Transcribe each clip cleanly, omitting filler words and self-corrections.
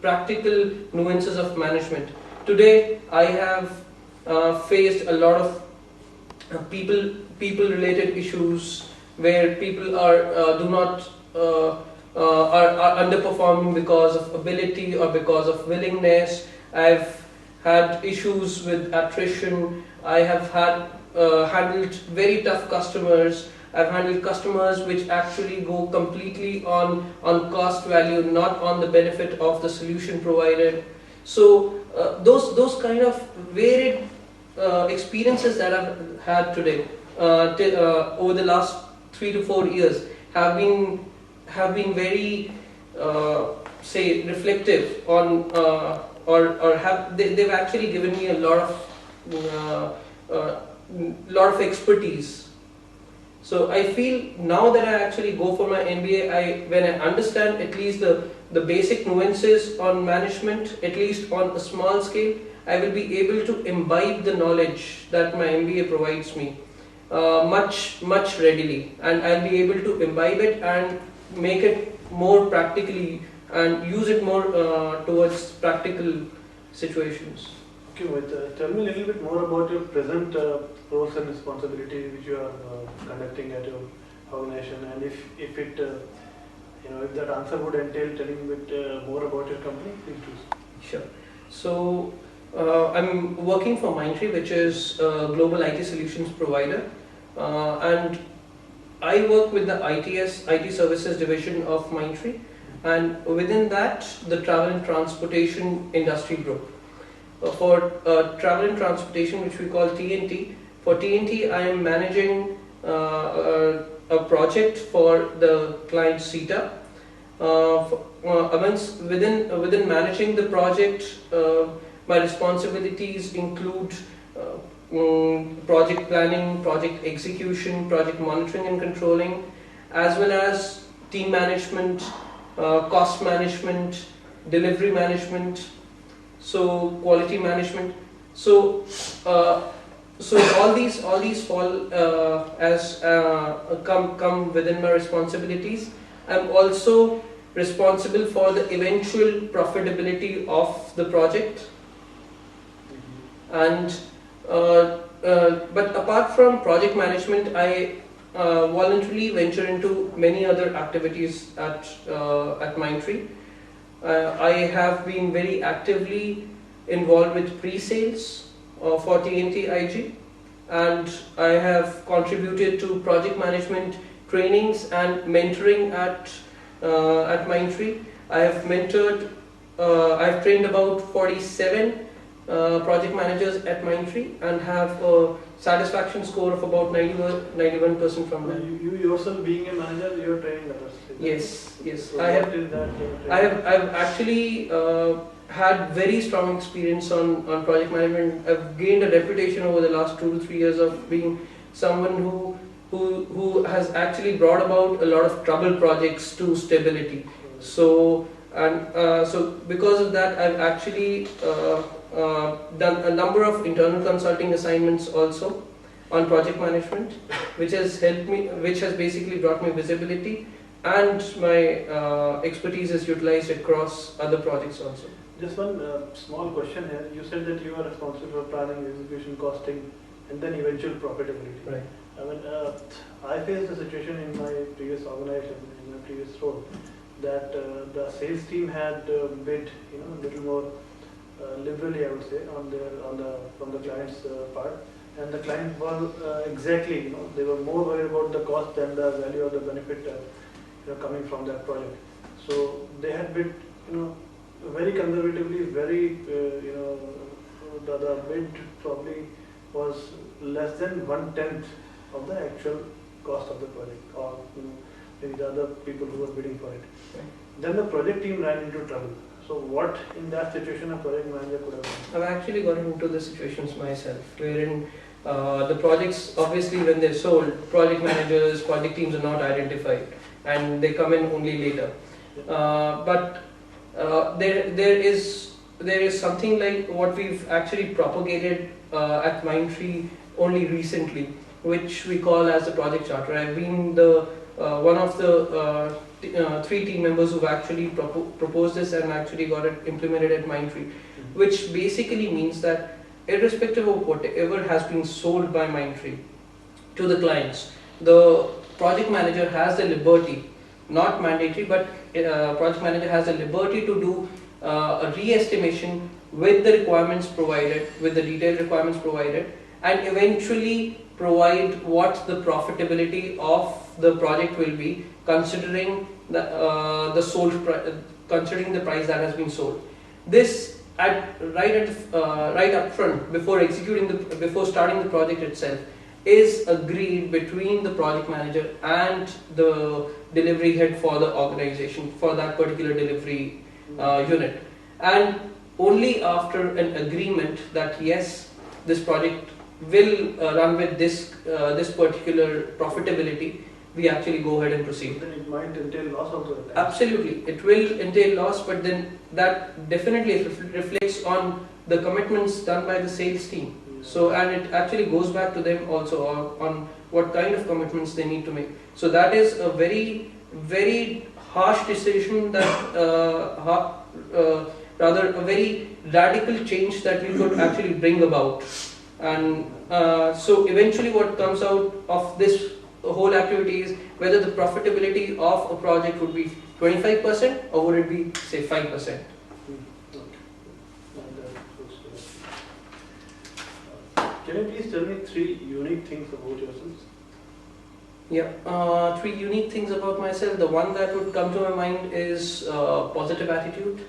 practical nuances of management. Today, I have faced a lot of people related issues where people do not are underperforming because of ability or because of willingness. I've had issues with attrition. I have handled very tough customers. I've handled customers which actually go completely on cost value, not on the benefit of the solution provided. So those kind of varied experiences that I've had today over the last 3 to 4 years have been very say reflective on they've actually given me a lot of expertise. So I feel now that I actually go for my MBA, when I understand at least the basic nuances on management, at least on a small scale, I will be able to imbibe the knowledge that my MBA provides me much readily, and I'll be able to imbibe it and make it more practically and use it more towards practical situations. Okay, Mohit, tell me a little bit more about your present roles and responsibilities which you are conducting at your organization, and if it if that answer would entail telling a bit more about your company, please do. Sure. So I'm working for Mindtree, which is a global IT solutions provider, and I work with the IT services division of Mindtree, and within that the travel and transportation industry group. For travel and transportation, which we call TNT, for TNT I am managing a project for the client CETA. Within managing the project, my responsibilities include project planning, project execution, project monitoring and controlling, as well as team management, cost management, delivery management, so quality management. So all these fall as come within my responsibilities. I'm also responsible for the eventual profitability of the project, and but apart from project management, I voluntarily venture into many other activities at Mindtree. I have been very actively involved with pre-sales for TNT IG, and I have contributed to project management trainings and mentoring at Mindtree. I have mentored, I've trained about 47 project managers at Mindtree and have a satisfaction score of about 91% from them. You yourself being a manager, you are training others. Yes. So I've actually had very strong experience on project management. I've gained a reputation over the last 2 to 3 years of being someone who has actually brought about a lot of troubled projects to stability. So because of that, I've actually done a number of internal consulting assignments also on project management, which has helped me, which has basically brought me visibility, and my expertise is utilized across other projects also. Just one small question here. You said that you are responsible for planning, execution, costing, and then eventual profitability. Right. I mean, I faced a situation in my previous organization, in my previous role, that the sales team had bid, a little more liberally, I would say, from the client's part, and the client was exactly, they were more worried about the cost than the value or the benefit, coming from that project. So they had bid, very conservatively, very, the bid probably was less than 1/10 of the actual cost of the project, or maybe the other people who were bidding for it. Right. Then the project team ran into trouble. So what in that situation a project manager could have done? I've actually gotten into the situations myself, wherein the projects, obviously when they're sold, project managers, project teams are not identified, and they come in only later. But there is something like what we've actually propagated at Mindtree only recently, which we call as the project charter. I've been the one of the 3 team members who've actually proposed this and actually got it implemented at Mindtree, which basically means that irrespective of whatever has been sold by Mindtree to the clients, the project manager has the liberty, not mandatory, but project manager has the liberty to do a re-estimation with the requirements provided, with the detailed requirements provided, and eventually provide what the profitability of the project will be, considering considering the price that has been sold. This right up front, before starting the project itself, is agreed between the project manager and the delivery head for the organization, for that particular delivery unit. And only after an agreement that yes, this project will run with this particular profitability, we actually go ahead and proceed. Then it might entail loss also. Absolutely, it will entail loss, but then that definitely reflects on the commitments done by the sales team. So, and it actually goes back to them also on what kind of commitments they need to make. So that is a very, very harsh decision, that rather a very radical change that we could actually bring about. And so eventually what comes out of this whole activity is whether the profitability of a project would be 25% or would it be, say, 5%. Can you please tell me 3 unique things about yourselves? Yeah, 3 unique things about myself. The one that would come to my mind is positive attitude.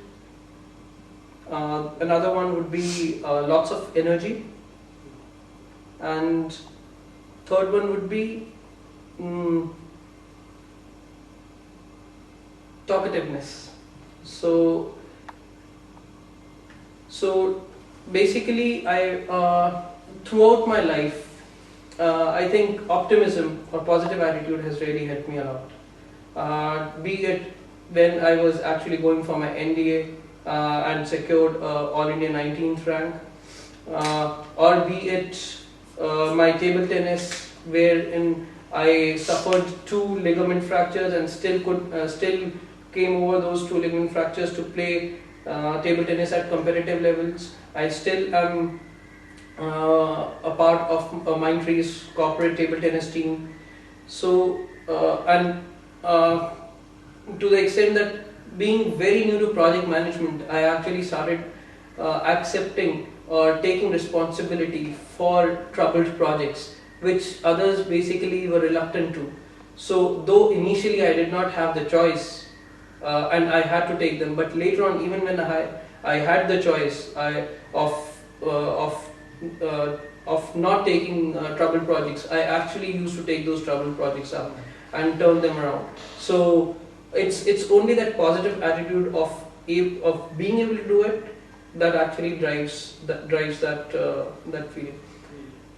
Another one would be lots of energy. And third one would be talkativeness. So basically, throughout my life, I think optimism or positive attitude has really helped me a lot. Be it when I was actually going for my NDA and secured All India 19th rank, or be it my table tennis, wherein I suffered 2 ligament fractures and still came over those 2 ligament fractures to play table tennis at competitive levels. I still am a part of Mindtree's corporate table tennis team. So to the extent that being very new to project management, I actually started accepting or taking responsibility for troubled projects, which others basically were reluctant to. So though initially I did not have the choice and I had to take them, but later on, even when I had the choice of not taking troubled projects, I actually used to take those troubled projects up and turn them around. So it's only that positive attitude of being able to do it that actually drives that feeling.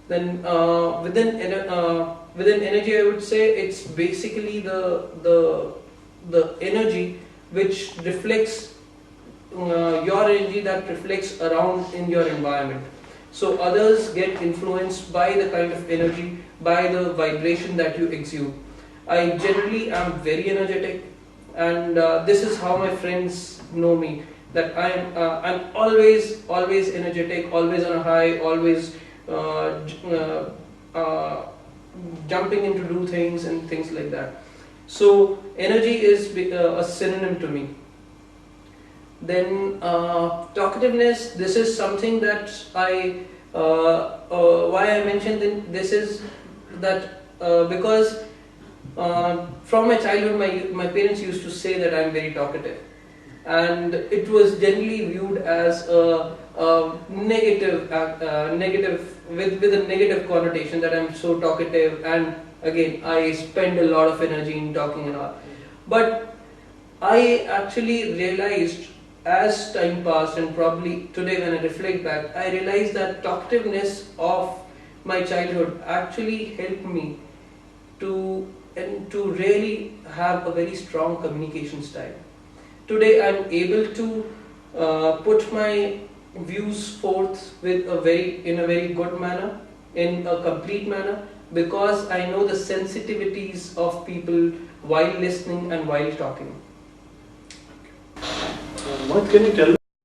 Then within energy, I would say it's basically the energy which reflects your energy, that reflects around in your environment. So others get influenced by the kind of energy, by the vibration that you exude. I generally am very energetic, and this is how my friends know me, that I'm always energetic, always on a high, always jumping in to do things and things like that. So energy is a synonym to me. Then talkativeness, this is something that why I mentioned this is that because from my childhood my parents used to say that I'm very talkative, and it was generally viewed as a negative with a negative connotation, that I'm so talkative, and again I spend a lot of energy in talking and all. But I actually realized as time passed, and probably today when I reflect back, I realized that talkativeness of my childhood actually helped me to really have a very strong communication style. Today I'm able to put my views forth in a very good manner, in a complete manner, because I know the sensitivities of people while listening and while talking. Mohit, can you tell me